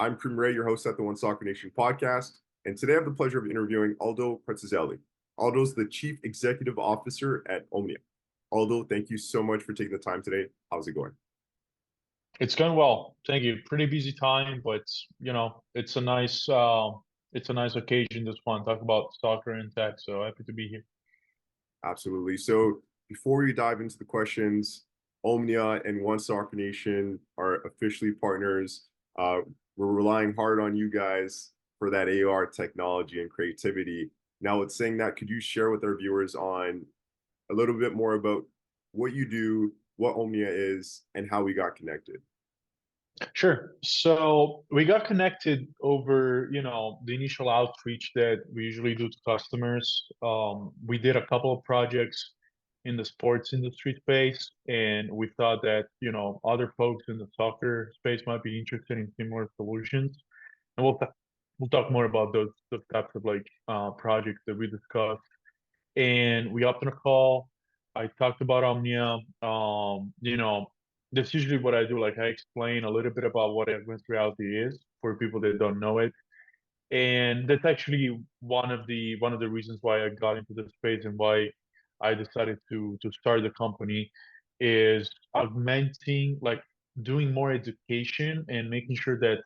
I'm Kareem Rae, your host at the One Soccer Nation podcast, and today I have the pleasure of interviewing Aldo Petruzzelli. Aldo's the Chief Executive Officer at Omnia. Aldo, thank you so much for taking the time today. How's it going? It's going well. Thank you. Pretty busy time, but it's a nice occasion this one. Talk about soccer and tech. So happy to be here. Absolutely. So before we dive into the questions, Omnia and One Soccer Nation are officially partners. We're relying hard on you guys for that AR technology and creativity. Now, with saying that, could you share with our viewers on a little bit more about what you do, what Omnia is, and how we got connected? Sure. So we got connected over, the initial outreach that we usually do to customers. We did a couple of projects in the sports industry space, and we thought that, other folks in the soccer space might be interested in similar solutions. And we'll talk more about those types of projects that we discussed. And we hopped on a call. I talked about Omnia. That's usually what I do. Like I explain a little bit about what augmented reality is for people that don't know it. And that's actually one of the reasons why I got into this space and why I decided to start the company is augmenting, like doing more education and making sure that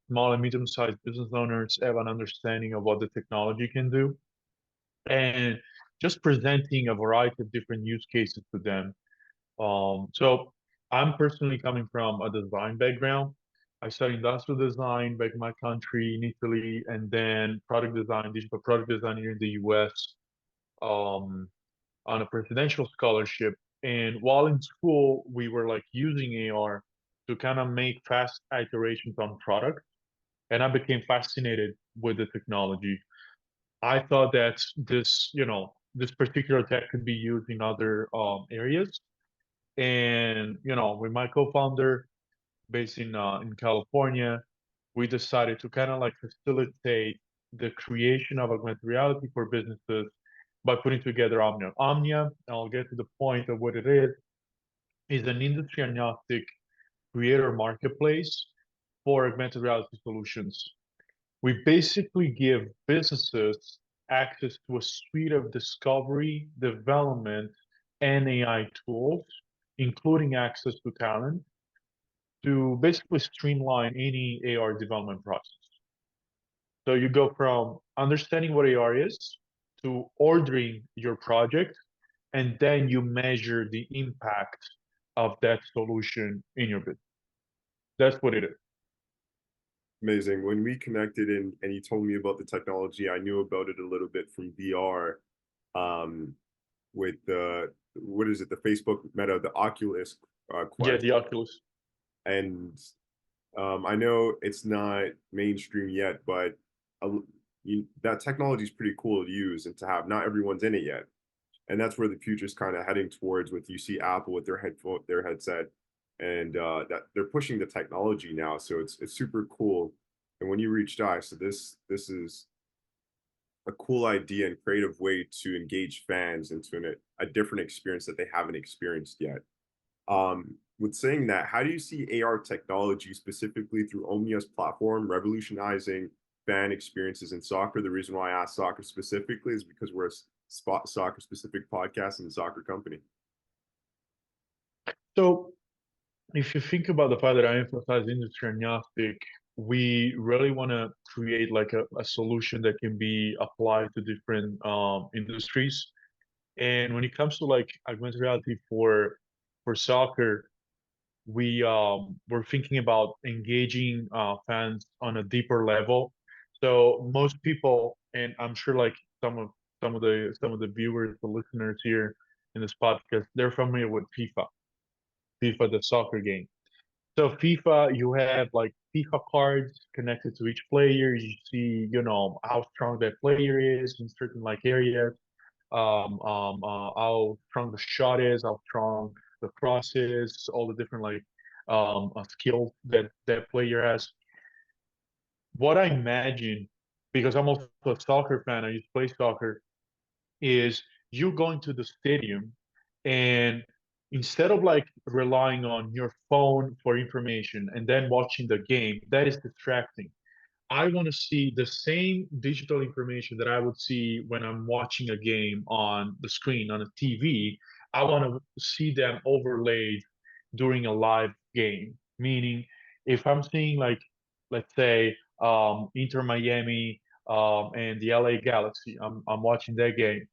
small and medium-sized business owners have an understanding of what the technology can do and just presenting a variety of different use cases to them. So I'm personally coming from a design background. I studied industrial design back in my country in Italy, and then product design, digital product design here in the US, um, on a presidential scholarship. And while in school, we were like using AR to kind of make fast iterations on products. And I became fascinated with the technology. I thought that this particular tech could be used in other areas. And with my co-founder based in California, we decided to kind of like facilitate the creation of augmented reality for businesses by putting together Omnia. Omnia, and I'll get to the point of what it is an industry agnostic creator marketplace for augmented reality solutions. We basically give businesses access to a suite of discovery, development, and AI tools, including access to talent, to basically streamline any AR development process. So you go from understanding what AR is to ordering your project, and then you measure the impact of that solution in your business. That's what it is. Amazing. When we connected and you told me about the technology, I knew about it a little bit from VR, with the what is it, the Facebook Meta, the Oculus Yeah, Quest, the Oculus. and I know it's not mainstream yet, but that technology is pretty cool to use and to have. Not everyone's in it yet, and that's where the future is kind of heading towards. With you see Apple with their headset, and that they're pushing the technology now, so it's super cool. And when you reached out, I said this is a cool idea and creative way to engage fans into a different experience that they haven't experienced yet. With saying that, how do you see AR technology specifically through Omnia's platform revolutionizing fan experiences in soccer? The reason why I asked soccer specifically is because we're a spot soccer specific podcast and soccer company. So if you think about the fact that I emphasize industry agnostic, we really want to create like a solution that can be applied to different industries. And when it comes to like augmented reality for soccer, we're thinking about engaging fans on a deeper level. So most people, and I'm sure like some of the viewers, the listeners here in this podcast, they're familiar with FIFA, the soccer game. So FIFA, you have like FIFA cards connected to each player. You see, how strong that player is in certain like areas, how strong the shot is, how strong the cross is, all the different like skills that that player has. What I imagine, because I'm also a soccer fan, I used to play soccer, is you going to the stadium and instead of like relying on your phone for information and then watching the game, that is distracting. I want to see the same digital information that I would see when I'm watching a game on the screen on a TV. I want to see them overlaid during a live game. Meaning, if I'm seeing like, let's say, Inter Miami and the LA Galaxy, I'm watching that game.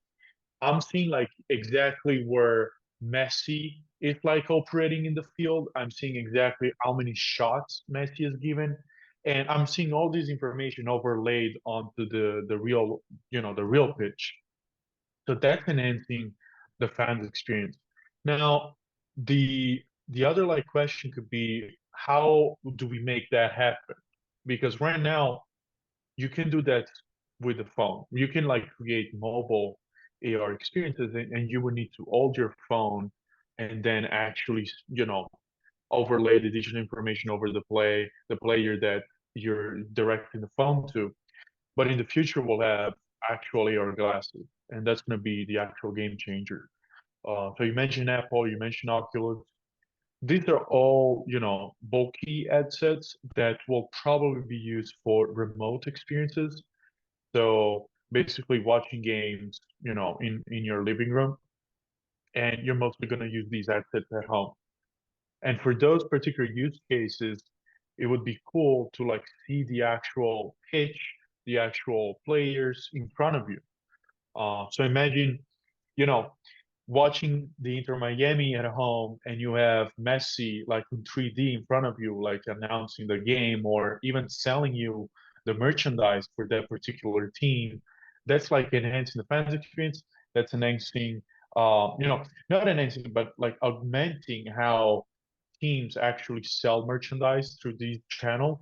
I'm seeing like exactly where Messi is like operating in the field. I'm seeing exactly how many shots Messi has given, and I'm seeing all this information overlaid onto the real, the real pitch. So that's enhancing the fans experience. Now, the other like question could be, how do we make that happen? Because right now you can do that with the phone. You can like create mobile AR experiences, and you would need to hold your phone and then actually, overlay the digital information over the player that you're directing the phone to. But in the future, we'll have actual AR glasses, and that's going to be the actual game changer. So you mentioned Apple, you mentioned Oculus. These are all, bulky headsets that will probably be used for remote experiences. So basically watching games, in your living room, and you're mostly going to use these headsets at home. And for those particular use cases, it would be cool to like see the actual pitch, the actual players in front of you. So imagine, you know, watching the Inter Miami at home and you have Messi like in 3D in front of you, like announcing the game or even selling you the merchandise for that particular team. That's like enhancing the fans experience. That's enhancing, not enhancing, but like augmenting how teams actually sell merchandise through these channels.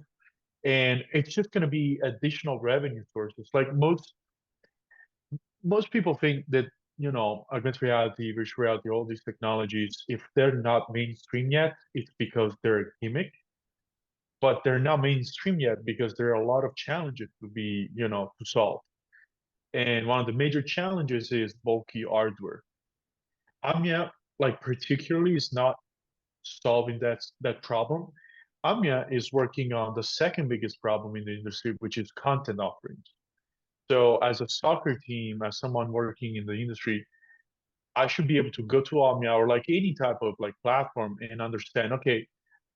And it's just going to be additional revenue sources. Like most people think that augmented reality, virtual reality, all these technologies, if they're not mainstream yet, it's because they're a gimmick. But they're not mainstream yet because there are a lot of challenges to be, to solve. And one of the major challenges is bulky hardware. Omnia, like particularly, is not solving that problem. Omnia is working on the second biggest problem in the industry, which is content offerings. So, as a soccer team, as someone working in the industry, I should be able to go to Omnia or like any type of like platform and understand, okay,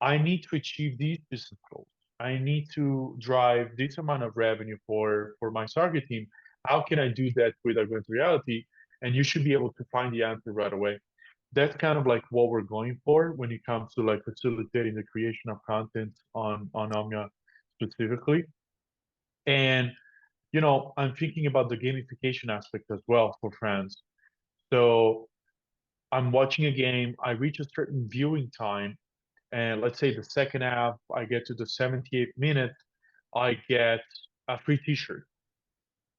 I need to achieve these business goals. I need to drive this amount of revenue for my target team. How can I do that with augmented reality? And you should be able to find the answer right away. That's kind of like what we're going for when it comes to like facilitating the creation of content on Omnia specifically. And I'm thinking about the gamification aspect as well for fans. So I'm watching a game, I reach a certain viewing time, and let's say the second half, I get to the 78th minute, I get a free T-shirt.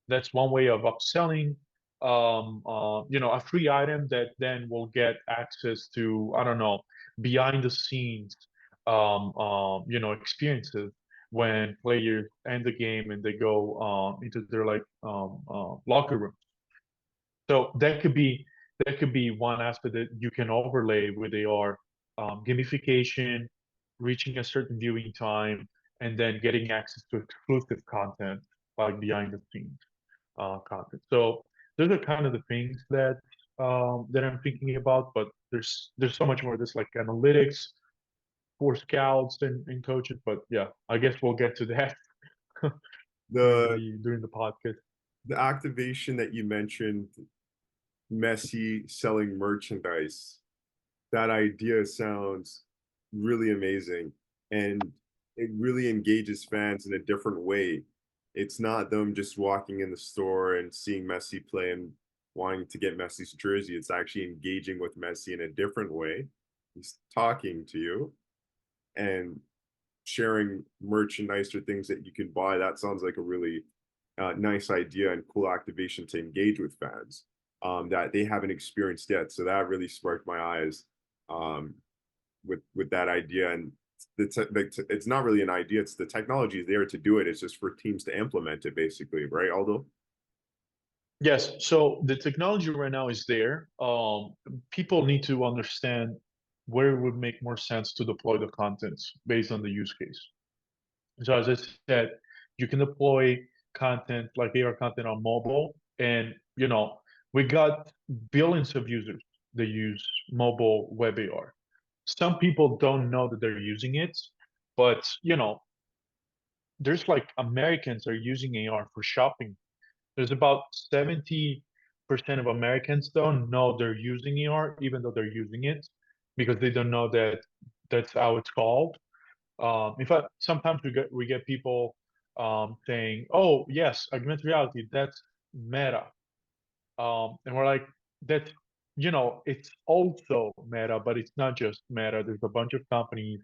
That's one way of upselling, a free item that then will get access to, I don't know, behind the scenes, experiences when players end the game and they go into their like locker room. So that could be one aspect that you can overlay with AR, gamification, reaching a certain viewing time, and then getting access to exclusive content like behind the scenes content. So those are kind of the things that I'm thinking about. But there's so much more. There's like analytics for scouts and coaches. But yeah, I guess we'll get to that during The the podcast. the activation that you mentioned, Messi selling merchandise, that idea sounds really amazing, and it really engages fans in a different way. It's not them just walking in the store and seeing Messi play and wanting to get Messi's jersey. It's actually engaging with Messi in a different way. He's talking to you and sharing merchandise or things that you can buy. That sounds like a really nice idea and cool activation to engage with fans that they haven't experienced yet. So that really sparked my eyes um, with that idea. And it's not really an idea. It's the technology is there to do it. It's just for teams to implement it, basically, right, Aldo? Yes, so the technology right now is there. People need to understand where it would make more sense to deploy the contents based on the use case. So as I said, you can deploy content like AR content on mobile, and we got billions of users that use mobile web AR. Some people don't know that they're using it, but there's like Americans are using AR for shopping. There's about 70% of Americans don't know they're using AR, even though they're using it, because they don't know that that's how it's called. In fact, sometimes we get people saying, "Oh, yes, augmented reality, that's Meta," and we're like, "That's it's also Meta, but it's not just Meta. There's a bunch of companies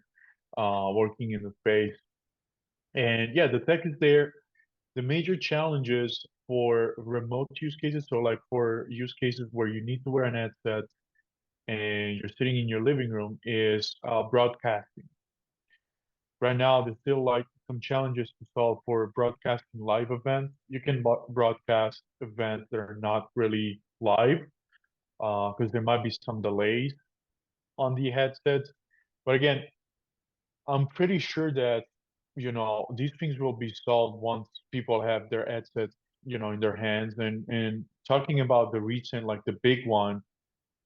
working in the space, and yeah, the tech is there. The major challenges for remote use cases, so like for use cases where you need to wear an headset and you're sitting in your living room, is broadcasting. Right now, there's still like some challenges to solve for broadcasting live events. You can broadcast events that are not really live because there might be some delays on the headset. But again, I'm pretty sure that these things will be solved once people have their headsets in their hands. And talking about the recent, like the big one,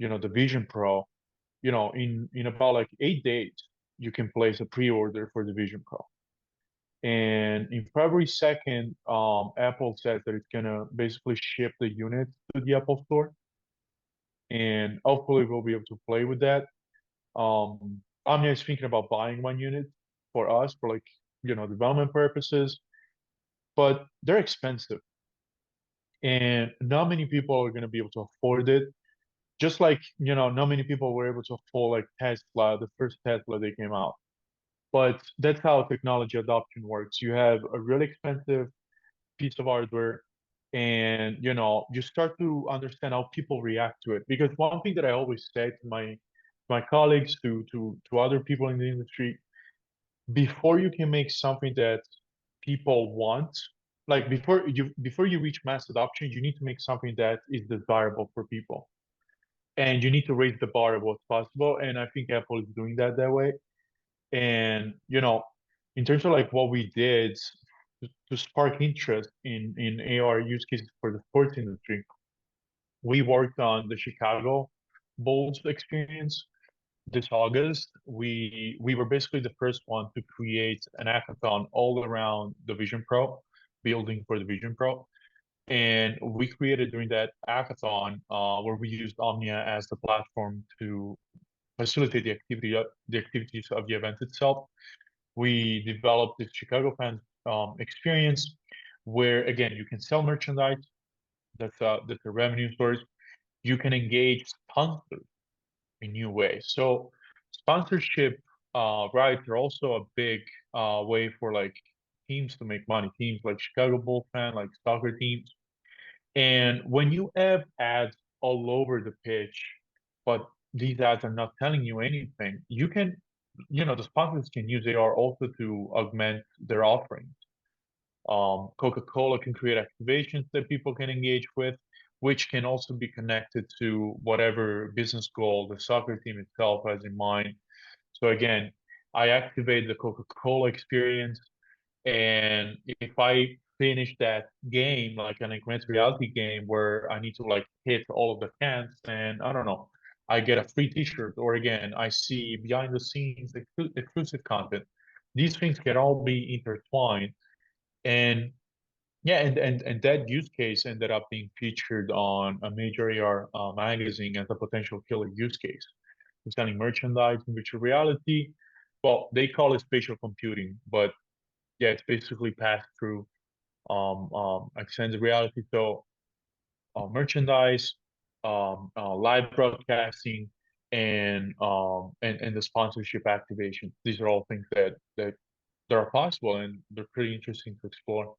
the Vision Pro, in about like 8 days, you can place a pre-order for the Vision Pro. And in February 2nd, Apple said that it's gonna basically ship the units to the Apple Store, and hopefully we'll be able to play with that. Omnia is thinking about buying one unit for us for like development purposes, but they're expensive, and not many people are gonna be able to afford it. Just like not many people were able to afford like Tesla, the first Tesla they came out. But that's how technology adoption works. You have a really expensive piece of hardware, and you start to understand how people react to it. Because one thing that I always say to my colleagues, to other people in the industry, before you can make something that people want, like before you reach mass adoption, you need to make something that is desirable for people, and you need to raise the bar of what's possible. And I think Apple is doing that way. And in terms of like what we did to spark interest in AR use cases for the sports industry, we worked on the Chicago Bulls experience this August. We were basically the first one to create an hackathon all around the Vision Pro, building for the Vision Pro. And we created during that hackathon where we used Omnia as the platform to facilitate the activities of the event itself. We developed this Chicago fan experience where again you can sell merchandise. That's a revenue source. You can engage sponsors in new ways. So sponsorship rights are also a big way for like teams to make money. Teams like Chicago Bulls fan, like soccer teams. And when you have ads all over the pitch, but these ads are not telling you anything, the sponsors can use AR also to augment their offerings. Coca-Cola can create activations that people can engage with, which can also be connected to whatever business goal the soccer team itself has in mind. So again, I activate the Coca-Cola experience, and if I finish that game, like an augmented reality game where I need to like hit all of the cans, and I don't know, I get a free t-shirt, or again, I see behind the scenes exclusive content. These things can all be intertwined. And yeah, and that use case ended up being featured on a major AR magazine as a potential killer use case. Selling merchandise in virtual reality. Well, they call it spatial computing, but yeah, it's basically passed through extended reality. So merchandise, live broadcasting, and the sponsorship activation. These are all things that are possible, and they're pretty interesting to explore.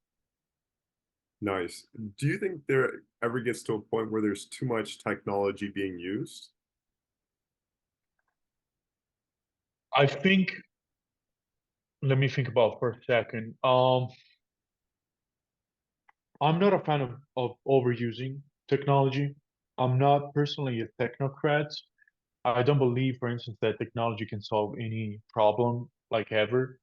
Nice. Do you think there ever gets to a point where there's too much technology being used? I think. Let me think about for a second. I'm not a fan of overusing technology. I'm not personally a technocrat. I don't believe, for instance, that technology can solve any problem like ever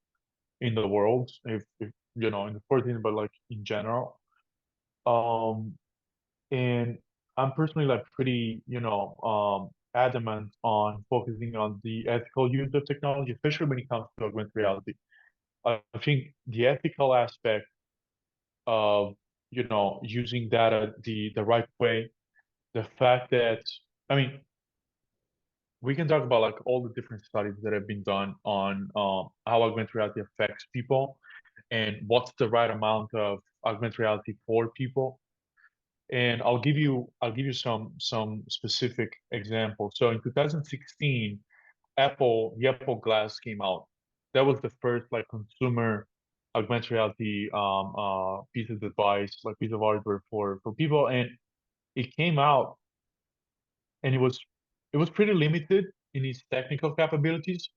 in the world, if you know, in the 14, but like in general. Um, and I'm personally like pretty, adamant on focusing on the ethical use of technology, especially when it comes to augmented reality. I think the ethical aspect of, using data the right way, the fact that, I mean, we can talk about like all the different studies that have been done on how augmented reality affects people and what's the right amount of augmented reality for people. And I'll give you some specific examples. So in 2016, the Apple Glass came out. That was the first like consumer augmented reality piece of device, like piece of hardware for people. And it came out and it was pretty limited in its technical capabilities.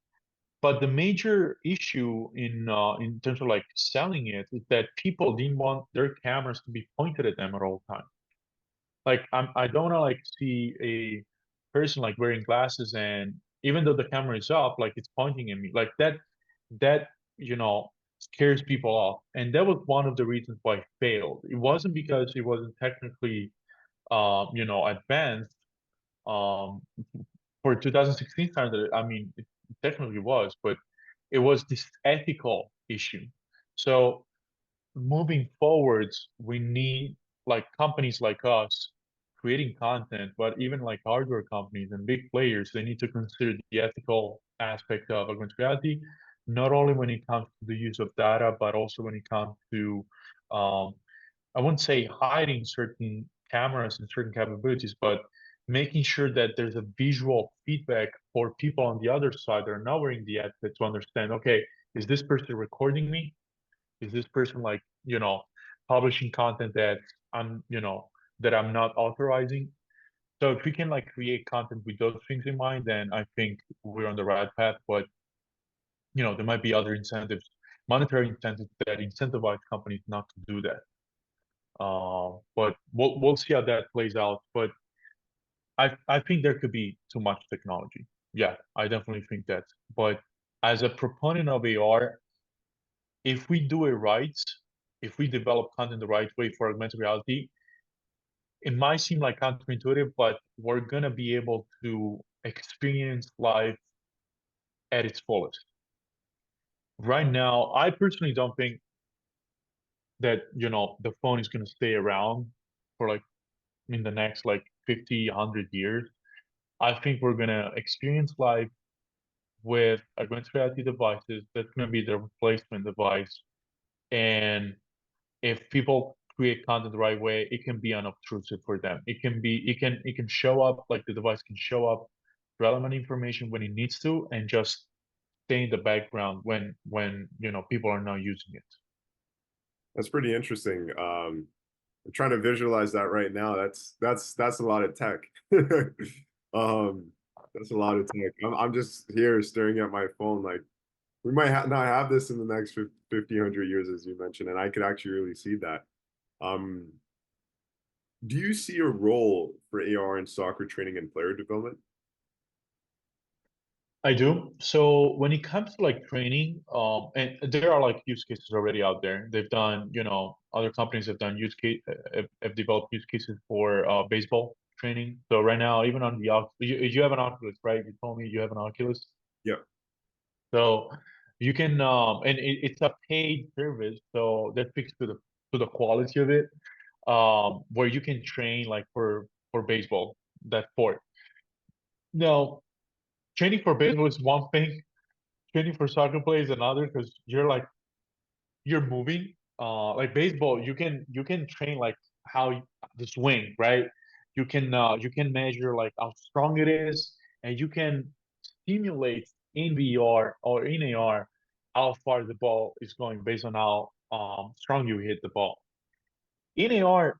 But the major issue in terms of like selling it is that people didn't want their cameras to be pointed at them at all times. Like I don't want to like see a person like wearing glasses and even though the camera is up, like it's pointing at me. Like that scares people off. And that was one of the reasons why it failed. It wasn't because it wasn't technically advanced. Um for 2016 standard, I mean it technically was, but it was this ethical issue. So moving forwards, we need like companies like us creating content, but even like hardware companies and big players, they need to consider the ethical aspect of augmented reality, not only when it comes to the use of data, but also when it comes to, um, I wouldn't say hiding certain cameras and certain capabilities, but making sure that there's a visual feedback for people on the other side that are not wearing the headset to understand, okay, is this person recording me? Is this person like, publishing content that I'm not authorizing? So if we can like create content with those things in mind, then I think we're on the right path. But there might be other incentives, monetary incentives that incentivize companies not to do that. But we'll see how that plays out. But I think there could be too much technology. Yeah, I definitely think that. But as a proponent of AR, if we do it right, if we develop content the right way for augmented reality, it might seem like counterintuitive, but we're gonna be able to experience life at its fullest. Right now, I personally don't think that, the phone is gonna stay around for like in the next like 50, 100 years. I think we're gonna experience life with augmented reality devices. That's gonna be the replacement device. And if people create content the right way, it can be unobtrusive for them. It can show up, like the device can show up relevant information when it needs to and just stay in the background when people are not using it. That's pretty interesting. I'm trying to visualize that right now. That's a lot of tech. um, that's a lot of tech. I'm just here staring at my phone like we might not have this in the next 50, 100 years, as you mentioned, and I could actually really see that. Um, do you see a role for AR in soccer training and player development? I do. So when it comes to like training, and there are like use cases already out there. They've done, other companies have done have developed use cases for baseball training. So right now, even on the you have an Oculus, right? You told me you have an Oculus. Yeah, So you can, and it's a paid service, so that speaks to the quality of it. Where you can train like for baseball, that sport. Now, training for baseball is one thing. Training for soccer play is another because you're moving. Like baseball, you can train like the swing, right? You can measure like how strong it is, and you can simulate in VR or in AR how far the ball is going based on how strong you hit the ball. In AR,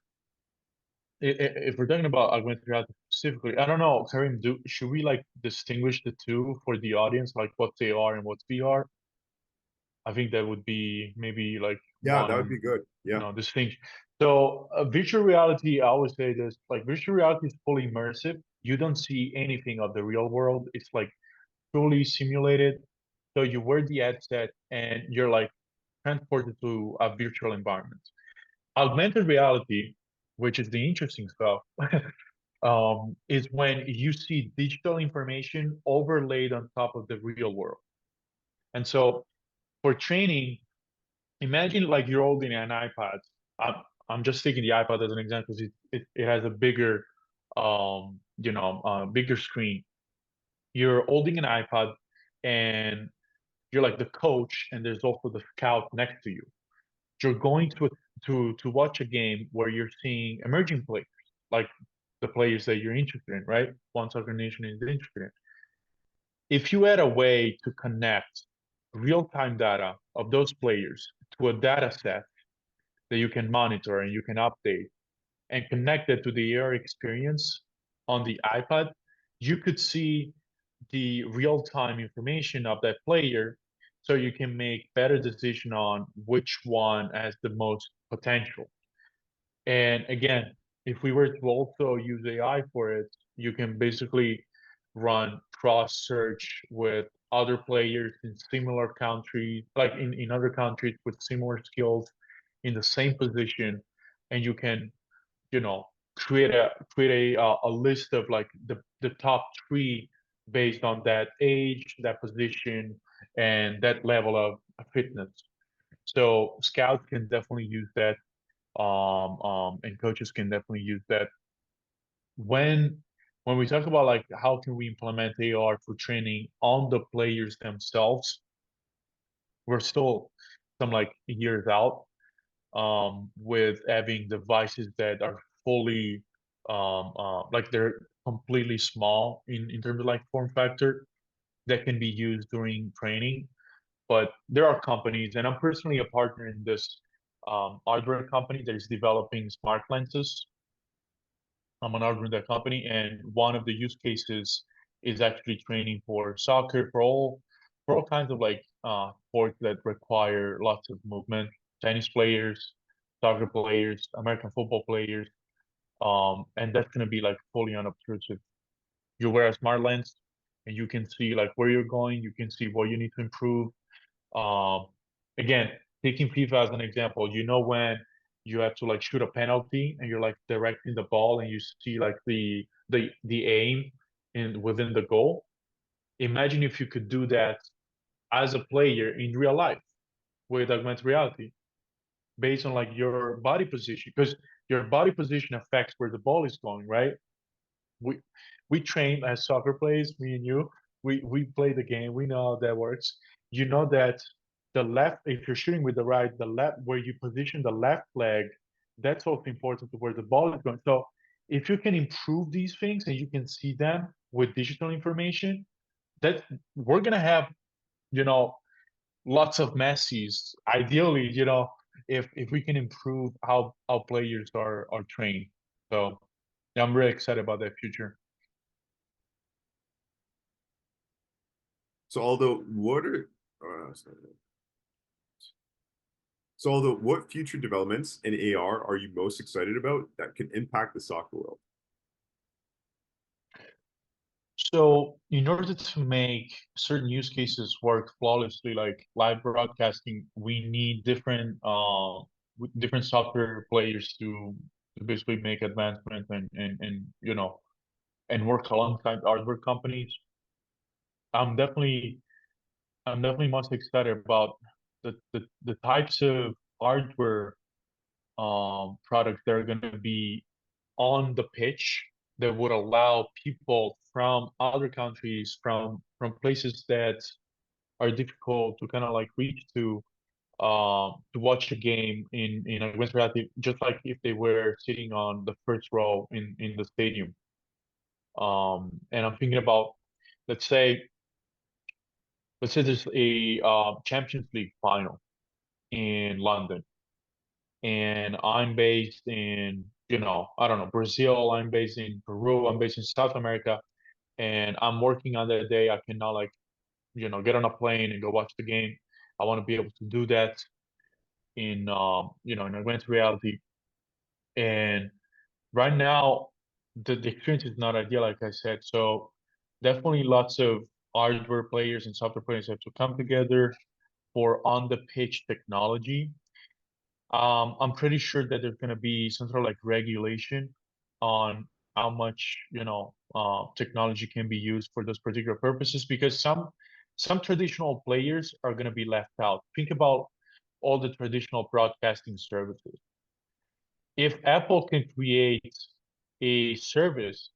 if we're talking about augmented reality specifically, I don't know, Karim, should we like distinguish the two for the audience, like what's AR and what's VR? I think that would be maybe like yeah, that would one, be good. Yeah, distinction. So virtual reality, I always say this, like virtual reality is fully immersive. You don't see anything of the real world. It's like fully simulated. So you wear the headset and you're like transported to a virtual environment. Augmented reality, which is the interesting stuff, is when you see digital information overlaid on top of the real world. And so for training, imagine like you're holding an iPad. I'm, I'm just taking the iPad as an example because it has a bigger, bigger screen. You're holding an iPad and you're like the coach, and there's also the scout next to you. You're going to watch a game where you're seeing emerging players, like the players that you're interested in, right? One soccer nation is interested in. If you had a way to connect real-time data of those players to a data set that you can monitor and you can update and connect it to the AR experience on the iPad, you could see the real-time information of that player so you can make better decision on which one has the most potential. And again, if we were to also use AI for it, you can basically run cross search with other players in similar countries, like in other countries with similar skills in the same position, and you can, you know, create a list of like the top three based on that age, that position, and that level of fitness. So scouts can definitely use that, and coaches can definitely use that. When when we talk about like how can we implement AR for training on the players themselves, we're still some like years out, with having devices that are fully, like they're completely small in terms of like form factor that can be used during training. But there are companies, and I'm personally a partner in this hardware company that is developing smart lenses. I'm an hardware in that company, and one of the use cases is actually training for soccer, for all kinds of like sports that require lots of movement. Tennis players, soccer players, American football players, and that's gonna be like fully unobtrusive. You wear a smart lens, and you can see like where you're going. You can see what you need to improve. um, Again, taking FIFA as an example, you know when you have to like shoot a penalty and you're like directing the ball and you see like the aim in within the goal. Imagine if you could do that as a player in real life with augmented reality based on like your body position, because your body position affects where the ball is going, right? we we train as soccer players, me and you. We play the game. We know how that works. You know that the left, if you're shooting with the right, the left where you position the left leg, that's also important to where the ball is going. So if you can improve these things and you can see them with digital information, that we're gonna have, you know, lots of Messis. Ideally, if we can improve how players are trained. So yeah, I'm really excited about that future. So although what are sorry. So although what future developments in AR are you most excited about that could impact the soccer world? So, in order to make certain use cases work flawlessly, like live broadcasting, we need different software players to basically make advancements and work alongside hardware companies. I'm definitely I'm definitely most excited about the types of hardware products that are going to be on the pitch that would allow people from other countries, from places that are difficult to kind of like reach to watch a game in augmented reality, just like if they were sitting on the first row in the stadium. And I'm thinking about, let's say, let's say there's a Champions League final in London, and I'm based in, I don't know, Brazil. I'm based in Peru. I'm based in South America, and I'm working on that day. I cannot like, get on a plane and go watch the game. I want to be able to do that in augmented reality. And right now, the experience is not ideal, like I said. So definitely lots of hardware players and software players have to come together for on the pitch technology. I'm pretty sure that there's going to be some sort of like regulation on how much, technology can be used for those particular purposes, because some traditional players are going to be left out. Think about all the traditional broadcasting services. If Apple can create a service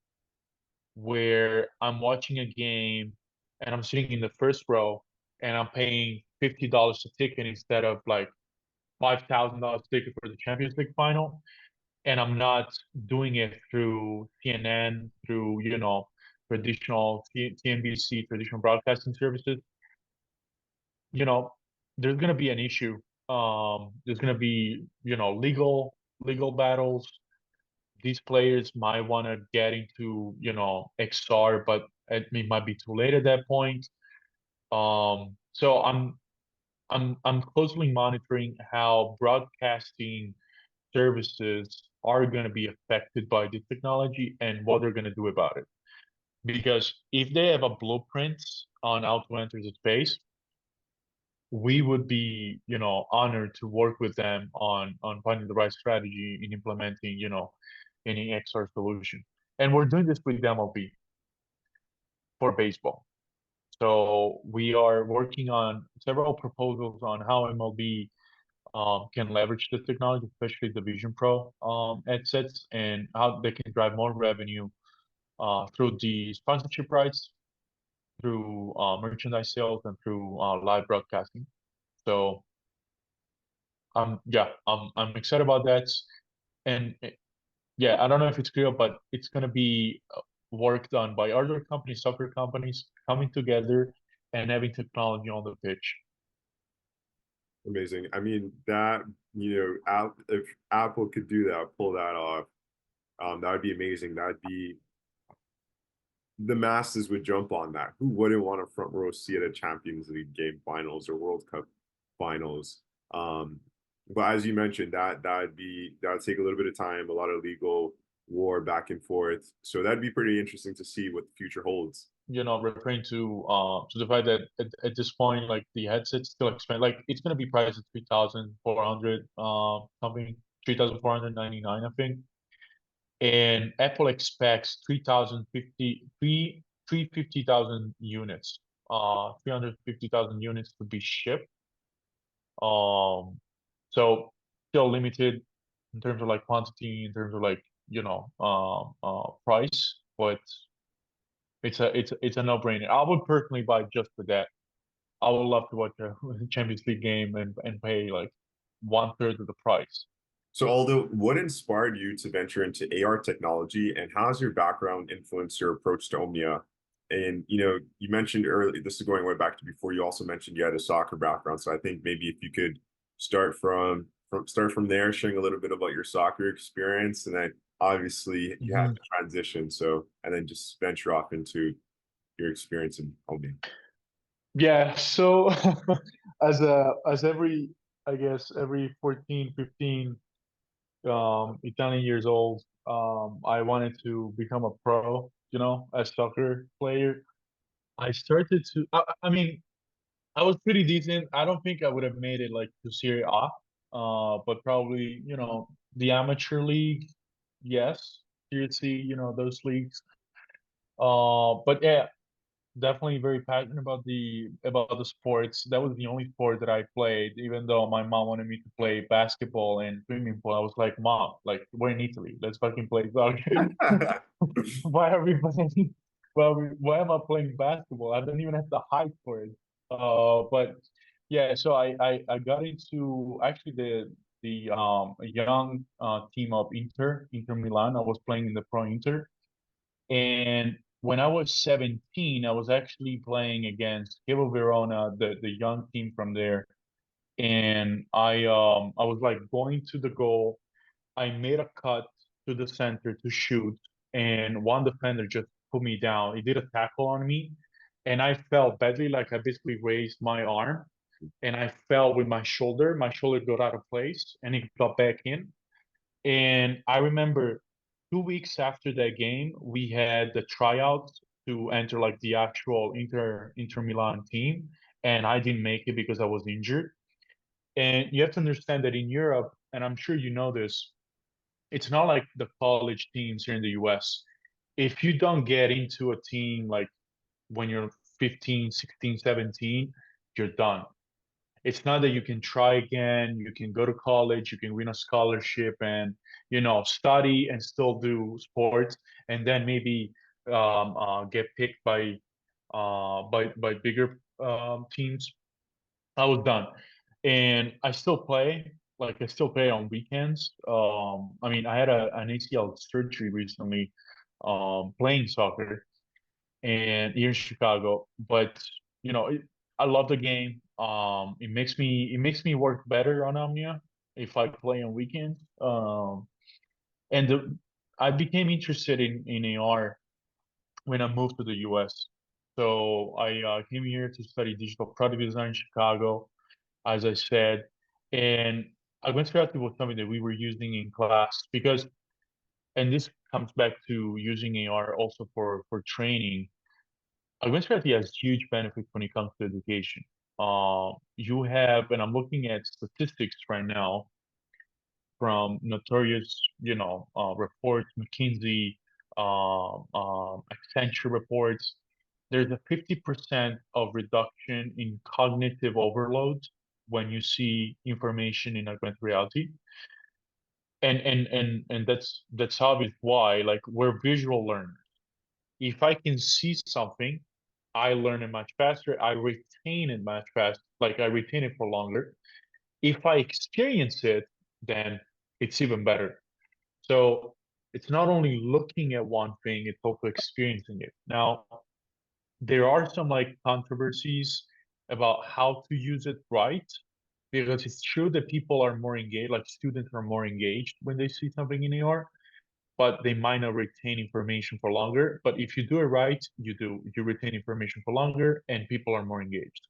where I'm watching a game and I'm sitting in the first row and I'm paying $50 a ticket instead of like $5,000 ticket for the Champions League final, and I'm not doing it through CNN, through traditional TNBC, traditional broadcasting services. You know, there's gonna be an issue. There's gonna be legal battles. These players might want to get into XR, but it might be too late at that point. So I'm closely monitoring how broadcasting services are going to be affected by this technology and what they're going to do about it. Because if they have a blueprint on how to enter the space, we would be, honored to work with them on finding the right strategy in implementing, any XR solution. And we're doing this with MLB for baseball. So we are working on several proposals on how MLB can leverage the technology, especially the Vision Pro headsets, and how they can drive more revenue through the sponsorship rights, through merchandise sales, and through live broadcasting. So yeah, I'm excited about that. And yeah, I don't know if it's clear, but it's gonna be work done by other companies, software companies coming together and having technology on the pitch. Amazing. I mean, that, if Apple could do that, pull that off, that would be amazing. That'd be the masses would jump on that. Who wouldn't want a front row seat at a Champions League game finals or World Cup finals? Um, but as you mentioned, that'd take a little bit of time, a lot of legal war back and forth. So that'd be pretty interesting to see what the future holds. Referring to the fact that at this point, like the headset's still expensive. Like it's gonna be priced at 3,400 something, 3,499, I think. And Apple expects 350,000 units, 350,000 units to be shipped. Um, so still limited in terms of like quantity, in terms of like price, but it's a no-brainer. I would personally buy just for that. I would love to watch a Champions League game and pay like one third of the price. So, Aldo, what inspired you to venture into AR technology, and how has your background influenced your approach to Omnia? And you mentioned earlier, this is going way back to before you also mentioned you had a soccer background. So I think maybe if you could start from there, sharing a little bit about your soccer experience, and then obviously you had Mhm. to transition. So and then just venture off into your experience in Omnia. Yeah, so as every I guess every 14, 15 Italian years old, I wanted to become a pro, a soccer player. I started to I mean, I was pretty decent. I don't think I would have made it like to Serie A, but probably, the amateur league, yes. Serie C, those leagues. But yeah, definitely very passionate about the sports. That was the only sport that I played, even though my mom wanted me to play basketball and swimming pool. I was like, Mom, like we're in Italy. Let's fucking play soccer. Why are we playing? Well, why am I playing basketball? I don't even have the height for it. But yeah, so I got into actually the young team of Inter Milan. I was playing in the Pro Inter, and when I was 17, I was actually playing against Chievo Verona, the young team from there. And I was like going to the goal. I made a cut to the center to shoot, and one defender just put me down. He did a tackle on me, and I fell badly. Like I basically raised my arm, and I fell with my shoulder. My shoulder got out of place, and it got back in. And I remember 2 weeks after that game, we had the tryouts to enter like the actual Inter Milan team, and I didn't make it because I was injured. And you have to understand that in Europe, and I'm sure you know this, it's not like the college teams here in the US. If you don't get into a team like when you're 15, 16, 17, you're done. It's not that you can try again, you can go to college, you can win a scholarship and, study and still do sports, and then maybe get picked by bigger teams. I was done. And I still play, like I still play on weekends. I mean, I had an ACL surgery recently, playing soccer and here in Chicago. But I love the game. It makes me work better on Omnia if I play on weekends. And I became interested in AR when I moved to the US. So I came here to study digital product design in Chicago, as I said, and augmented reality was something that we were using in class because, and this comes back to using AR also for training. Augmented reality has huge benefits when it comes to education. You have, and I'm looking at statistics right now from notorious, reports, McKinsey, Accenture reports. There's a 50% of reduction in cognitive overload when you see information in augmented reality. And that's obvious why, like we're visual learners. If I can see something, I learn it much faster. I retain it much faster. Like I retain it for longer. If I experience it, then it's even better. So it's not only looking at one thing, it's also experiencing it. Now, there are some like controversies about how to use it right, because it's true that people are more engaged, like students are more engaged when they see something in AR, but they might not retain information for longer. But if you do it right, you retain information for longer and people are more engaged.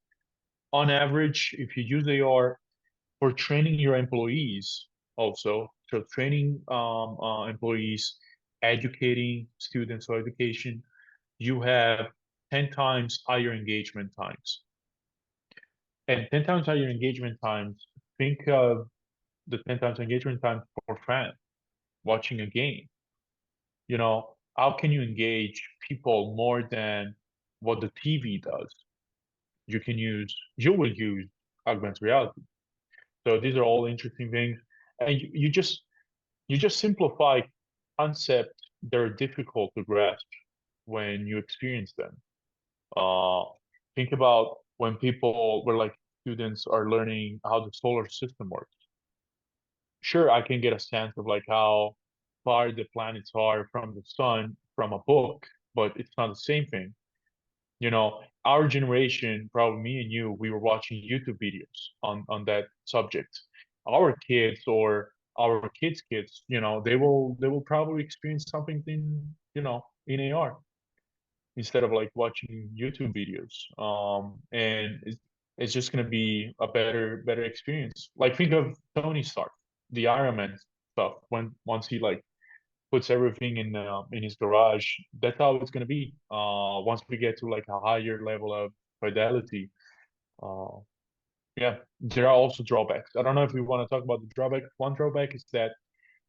On average, if you use AR for training your employees, also, so training employees, educating students or education, you have 10 times higher engagement times. And 10 times higher engagement times, think of the 10 times engagement time for fans watching a game. How can you engage people more than what the TV does? You will use augmented reality. So these are all interesting things. And you just simplify concepts that are difficult to grasp when you experience them. Uh, think about when people were like students are learning how the solar system works. Sure, I can get a sense of like how far the planets are from the sun from a book, but it's not the same thing. Our generation, probably me and you, we were watching YouTube videos on that subject. Our kids or our kids, they will probably experience something in AR instead of like watching YouTube videos. And it's just gonna be a better experience. Like think of Tony Stark, the Iron Man stuff. When once he like puts everything in his garage, that's how it's gonna be. Once we get to like a higher level of fidelity. Uh, yeah, there are also drawbacks. I don't know if we want to talk about the drawback. One drawback is that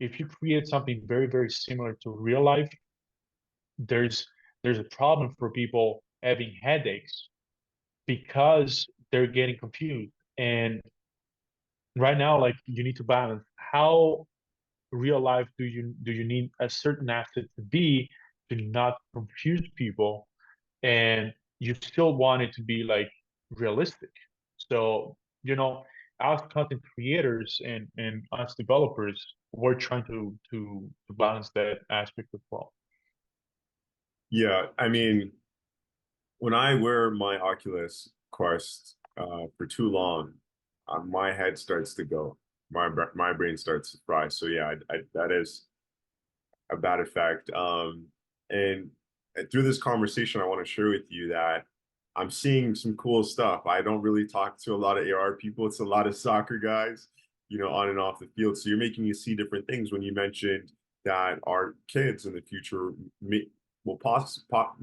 if you create something very, very similar to real life, there's there's a problem for people having headaches because they're getting confused. And right now, like you need to balance how real life do you need a certain asset to be to not confuse people, and you still want it to be like realistic. So, as content creators and us developers, we're trying to balance that aspect as well. Yeah, I mean, when I wear my Oculus Quest for too long, my head starts to go. My brain starts to fry. So yeah, that is a bad effect. And through this conversation, I want to share with you that I'm seeing some cool stuff. I don't really talk to a lot of AR people. It's a lot of soccer guys. on and off the field. So you're making you see different things when you mentioned that our kids in the future will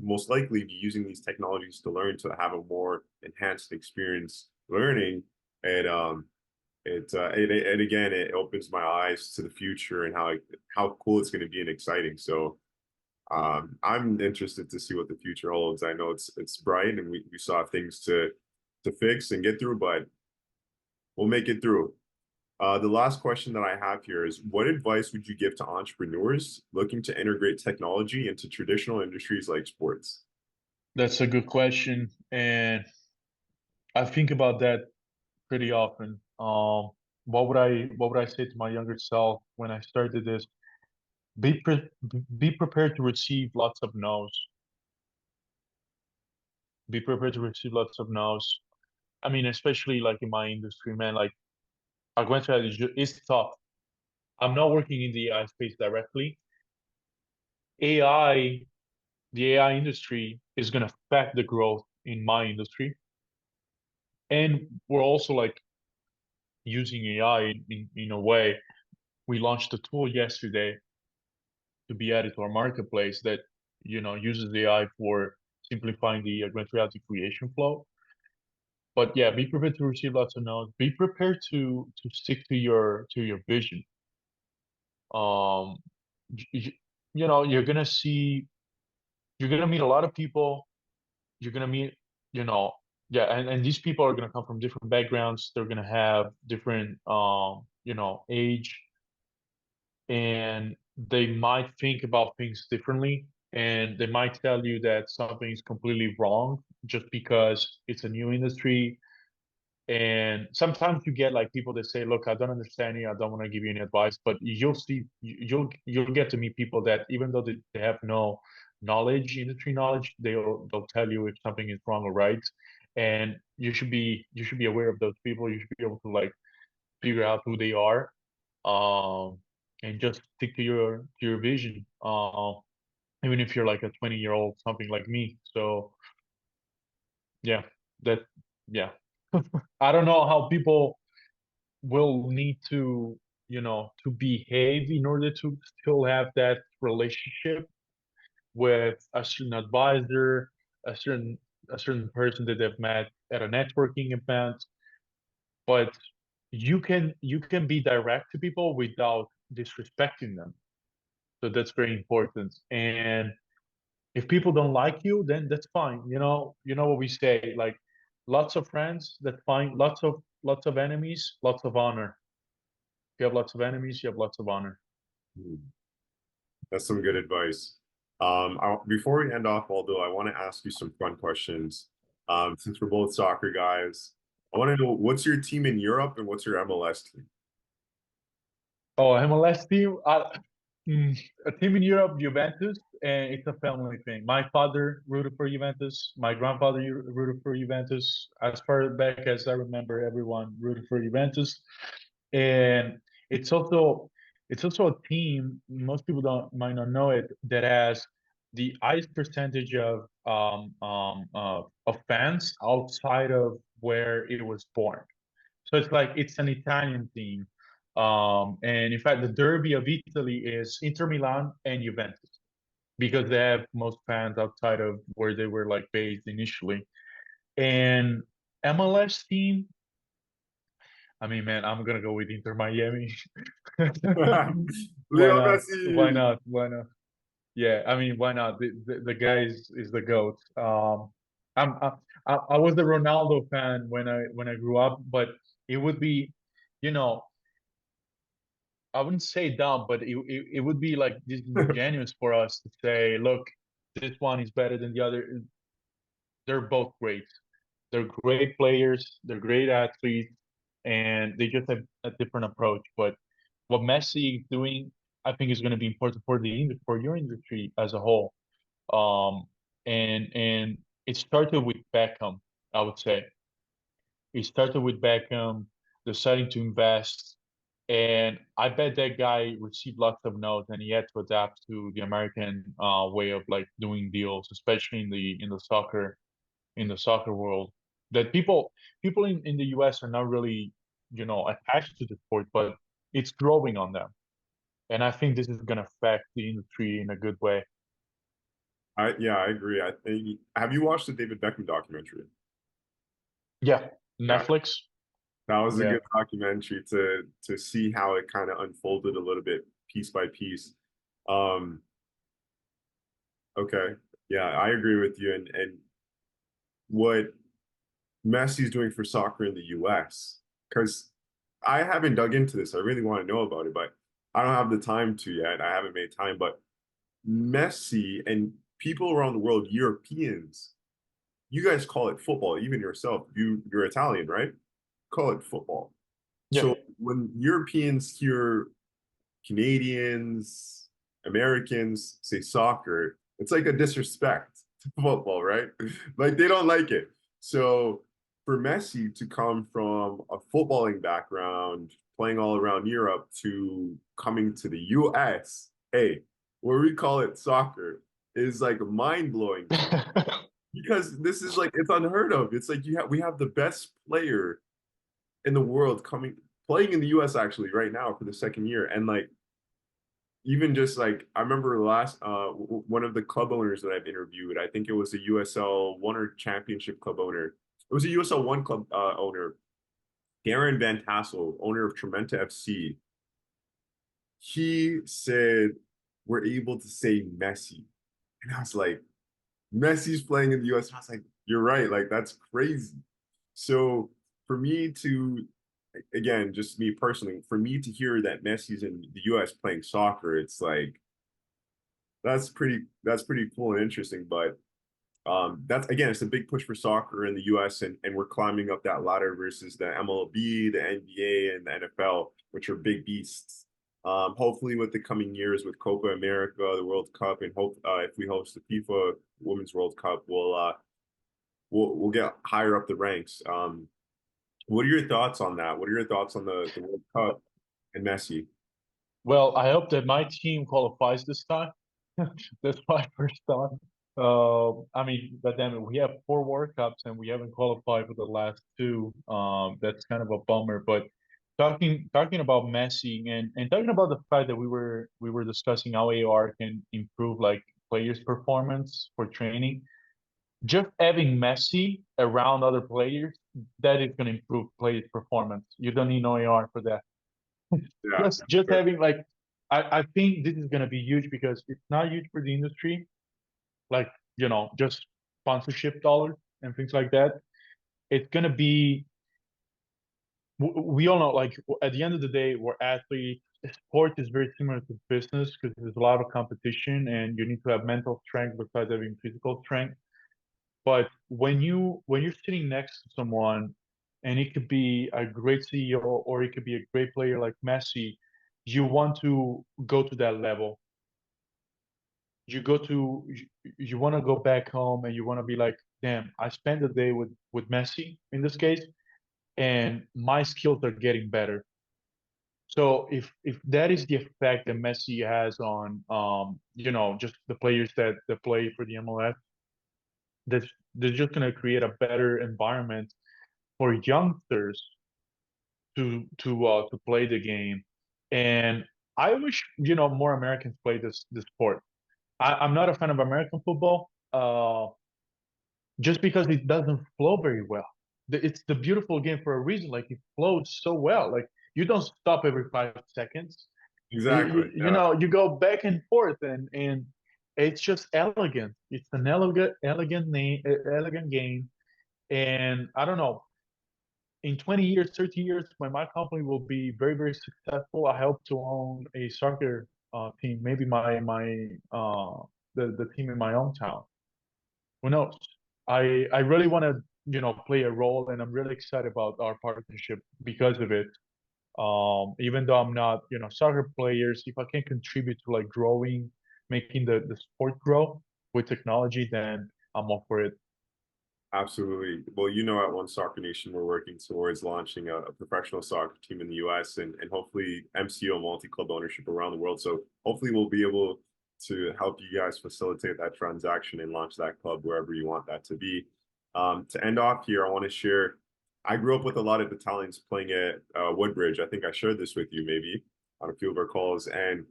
most likely be using these technologies to learn, to have a more enhanced experience learning. And it again, it opens my eyes to the future and how cool it's going to be and exciting. So I'm interested to see what the future holds. I know it's bright, and we still have things to fix and get through, but we'll make it through. The last question that I have here is, what advice would you give to entrepreneurs looking to integrate technology into traditional industries like sports? That's a good question, and I think about that pretty often. What would I say to my younger self when I started this? Be prepared to receive lots of no's. Be prepared to receive lots of no's. I mean, especially like in my industry, man. Like augmented reality is tough. I'm not working in the AI space directly. AI, the AI industry is going to affect the growth in my industry, and we're also like using AI in a way. We launched a tool yesterday to be added to our marketplace that uses AI for simplifying the augmented reality creation flow. But yeah, be prepared to receive lots of no's. Be prepared to stick to your vision. Um, you, you're gonna meet a lot of people. You're gonna meet, you know, yeah, and these people are gonna come from different backgrounds. They're gonna have different, age, and they might think about things differently, and they might tell you that something is completely wrong just because it's a new industry. And sometimes you get like people that say, look, I don't understand you, I don't want to give you any advice, but you'll get to meet people that even though they have no industry knowledge, they'll tell you if something is wrong or right. And you should be aware of those people. You should be able to like figure out who they are, um, and just stick to your vision. Even if you're like a 20-year-old, something like me. So yeah, that yeah. I don't know how people will need to behave in order to still have that relationship with a certain advisor, a certain a certain person that they've met at a networking event. But you can be direct to people without disrespecting them. So that's very important. And if people don't like you, then that's fine. You know what we say, like lots of friends, that's fine. Lots of enemies, lots of honor. If you have lots of enemies, you have lots of honor. Hmm, that's some good advice. Before we end off, Aldo, I want to ask you some fun questions. Since we're both soccer guys, I want to know, what's your team in Europe and what's your MLS team? Oh, MLS team. A team in Europe, Juventus, and it's a family thing. My father rooted for Juventus. My grandfather rooted for Juventus. As far back as I remember, everyone rooted for Juventus. And it's also it's also a team. Most people don't might not know it, that has the highest percentage of fans outside of where it was born. So it's like it's an Italian team. And in fact, the derby of Italy is Inter Milan and Juventus because they have most fans outside of where they were like based initially. And MLS team, I mean, man, I'm gonna go with Inter Miami. Why Leo not? Why Messi. not? Why not? Yeah, I mean, why not? The guy is the goat. I was the Ronaldo fan when I grew up, but it would be, you know, I wouldn't say dumb, but it would be like disingenuous for us to say, look, this one is better than the other. They're both great. They're great players. They're great athletes, and they just have a different approach. But what Messi is doing, I think, is going to be important for your industry as a whole. Um, and it started with Beckham, I would say. It started with Beckham deciding to invest, and I bet that guy received lots of no's, and he had to adapt to the American way of like doing deals, especially in the soccer world. That people in the US are not really. attached to the sport, but it's growing on them. And I think this is going to affect the industry in a good way. Yeah, I agree. I think, have you watched the David Beckham documentary? Yeah, Yeah, Netflix. that was a Yeah. good documentary to see how it kind of unfolded a little bit piece by piece. Um, okay. Yeah, I agree with you. And what Messi's doing for soccer in the US, because I haven't dug into this. I really want to know about it, but I don't have the time to yet. I haven't made time, but Messi and people around the world, Europeans, you guys call it football, even yourself. You're Italian, right? Call it football. Yeah. So when Europeans hear Canadians, Americans say soccer, it's like a disrespect to football, right? Like they don't like it. So for Messi to come from a footballing background, playing all around Europe, to coming to the US, hey, where we call it soccer, is like mind blowing to me because this is like it's unheard of. It's like we have the best player in the world coming playing in the US actually right now for the second year, and like even just like I remember last one of the club owners that I've interviewed, I think it was a USL one or championship club owner. It was a USL one club owner, Darren Van Tassel, owner of Trementa FC. He said we're able to say Messi, and I was like, Messi's playing in the US. And I was like, you're right, like that's crazy. So for me to, again, just me personally, for me to hear that Messi's in the US playing soccer, it's like that's pretty cool and interesting. But that's again, it's a big push for soccer in the US, and we're climbing up that ladder versus the MLB, the NBA, and the NFL, which are big beasts. Hopefully, with the coming years, with Copa America, the World Cup, and hope if we host the FIFA Women's World Cup, we'll get higher up the ranks. What are your thoughts on that? What are your thoughts on the World Cup and Messi? Well, I hope that my team qualifies this time. That's my first thought. I mean, but then we have four World Cups and we haven't qualified for the last two. That's kind of a bummer. But talking about Messi and talking about the fact that we were discussing how AR can improve like players' performance for training. Just having Messi around other players, that is going to improve players' performance. You don't need no AR for that. Yeah, Just having like I think this is gonna be huge because it's not huge for the industry, like just sponsorship dollars and things like that. It's gonna be we all know like at the end of the day we're athletes. Sport is very similar to business because there's a lot of competition and you need to have mental strength besides having physical strength. But when you're sitting next to someone, and it could be a great CEO or it could be a great player like Messi, you want to go to that level. You want to go back home and you want to be like, damn, I spent the day with Messi in this case, and my skills are getting better. So if that is the effect that Messi has on just the players that play for the MLS, that's just gonna create a better environment for youngsters to play the game. And I wish more Americans play this sport. I'm not a fan of American football, just because it doesn't flow very well. It's the beautiful game for a reason. Like it flows so well. Like you don't stop every 5 seconds. exactly. Yeah, You go back and forth, and it's just elegant. It's an elegant game. And I don't know, in 20 years, 30 years, when my company will be very, very successful, I hope to own a soccer team, maybe the team in my own town. Who knows? I really want to, play a role, and I'm really excited about our partnership because of it. Even though I'm not, soccer players, if I can contribute to like growing, making the sport grow with technology, then I'm all for it. absolutely. Well, at One Soccer Nation, we're working towards launching a professional soccer team in the US, and hopefully MCO multi-club ownership around the world. So hopefully we'll be able to help you guys facilitate that transaction and launch that club wherever you want that to be. To end off here, I want to share I grew up with a lot of Italians playing at Woodbridge. I think I shared this with you maybe on a few of our calls. And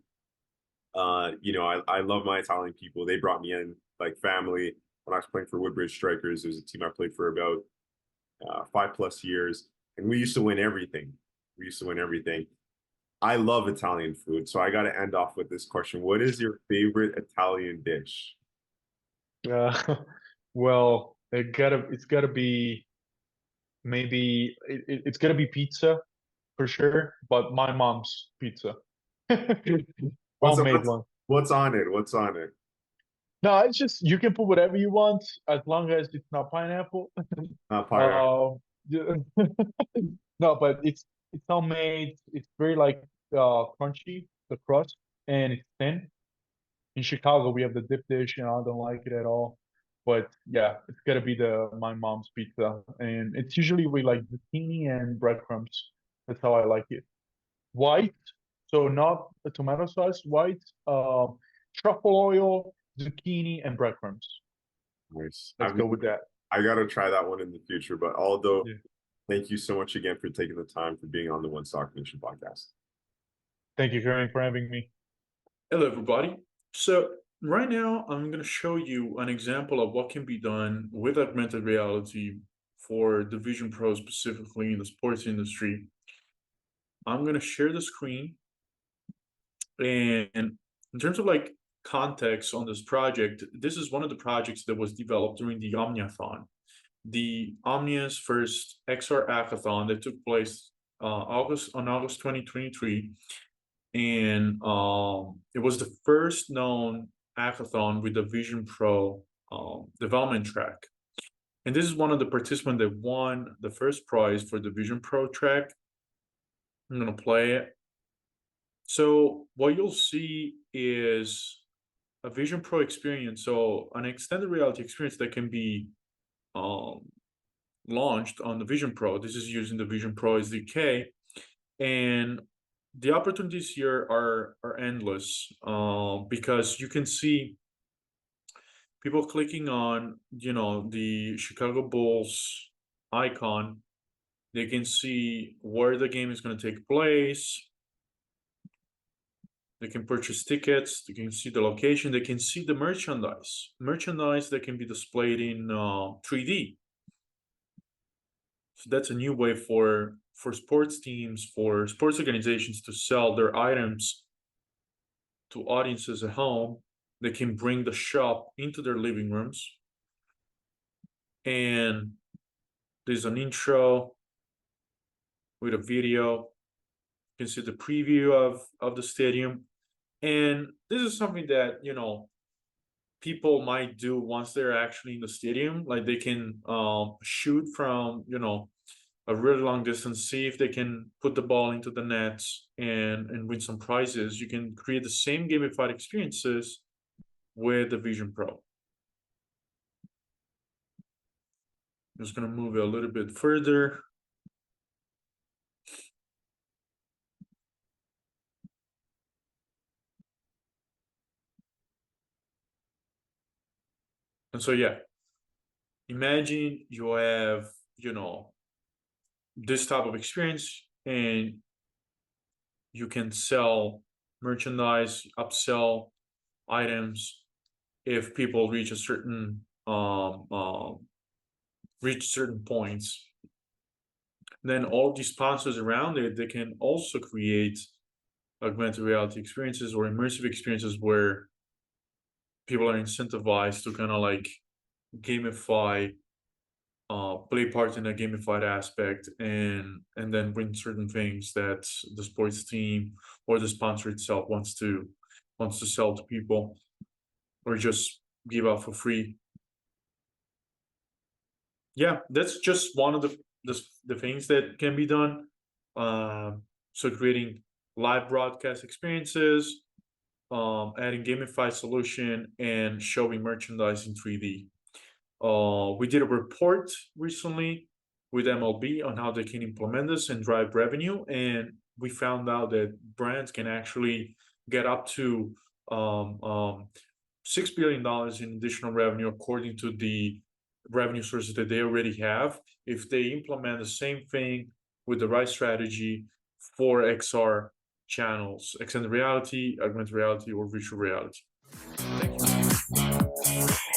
I love my Italian people. They brought me in like family when I was playing for Woodbridge Strikers. It was a team I played for about 5+ years, and we used to win everything. We used to win everything. I love Italian food, so I got to end off with this question: what is your favorite Italian dish? Uh, well, it's gotta be it's gotta be pizza for sure, but my mom's pizza, What's homemade what's one. what's on it? What's on it? No, it's just you can put whatever you want as long as it's not pineapple. Pie. Yeah. No, but it's homemade. It's very like crunchy, the crust, and it's thin. In Chicago, we have the dip dish, and I don't like it at all. But yeah, it's gotta be the my mom's pizza, and it's usually with like zucchini and breadcrumbs. That's how I like it. White, so not a tomato sauce. White, truffle oil, zucchini, and breadcrumbs. Nice. Let's go with that. I gotta try that one in the future. But Aldo, Yeah. thank you so much again for taking the time for being on the One Stock Nation podcast. Thank you, Kareem, for having me. Hello, everybody. So right now, I'm going to show you an example of what can be done with augmented reality for the Vision Pro, specifically in the sports industry. I'm going to share the screen. And in terms of like context on this project, this is one of the projects that was developed during the Omniathon. The Omnia's first XR hackathon that took place August 2023. And it was the first known hackathon with the Vision Pro development track. And this is one of the participants that won the first prize for the Vision Pro track. I'm going to play it. So what you'll see is a Vision Pro experience, so an extended reality experience that can be um, launched on the Vision Pro. This is using the Vision Pro SDK. And the opportunities here are endless because you can see people clicking on the Chicago Bulls icon. They can see where the game is going to take place. They can purchase tickets. They can see the location. They can see the merchandise that can be displayed in 3D. So that's a new way for sports teams, for sports organizations to sell their items to audiences at home. They can bring the shop into their living rooms. And there's an intro with a video. You can see the preview of the stadium. And this is something that, people might do once they're actually in the stadium. Like they can shoot from, a really long distance, see if they can put the ball into the nets and win some prizes. You can create the same gamified experiences with the Vision Pro. I'm just going to move it a little bit further. And so, yeah, imagine you have, this type of experience and you can sell merchandise, upsell items if people reach a certain points. Then all these sponsors around it, they can also create augmented reality experiences or immersive experiences where people are incentivized to kind of like gamify, play part in a gamified aspect, and then win certain things that the sports team or the sponsor itself wants to sell to people, or just give out for free. Yeah, that's just one of the things that can be done. So creating live broadcast experiences, adding gamified solution, and showing merchandise in 3D. We did a report recently with MLB on how they can implement this and drive revenue, and we found out that brands can actually get up to $6 billion in additional revenue according to the revenue sources that they already have if they implement the same thing with the right strategy for XR channels, extended reality, augmented reality, or virtual reality. Thank you.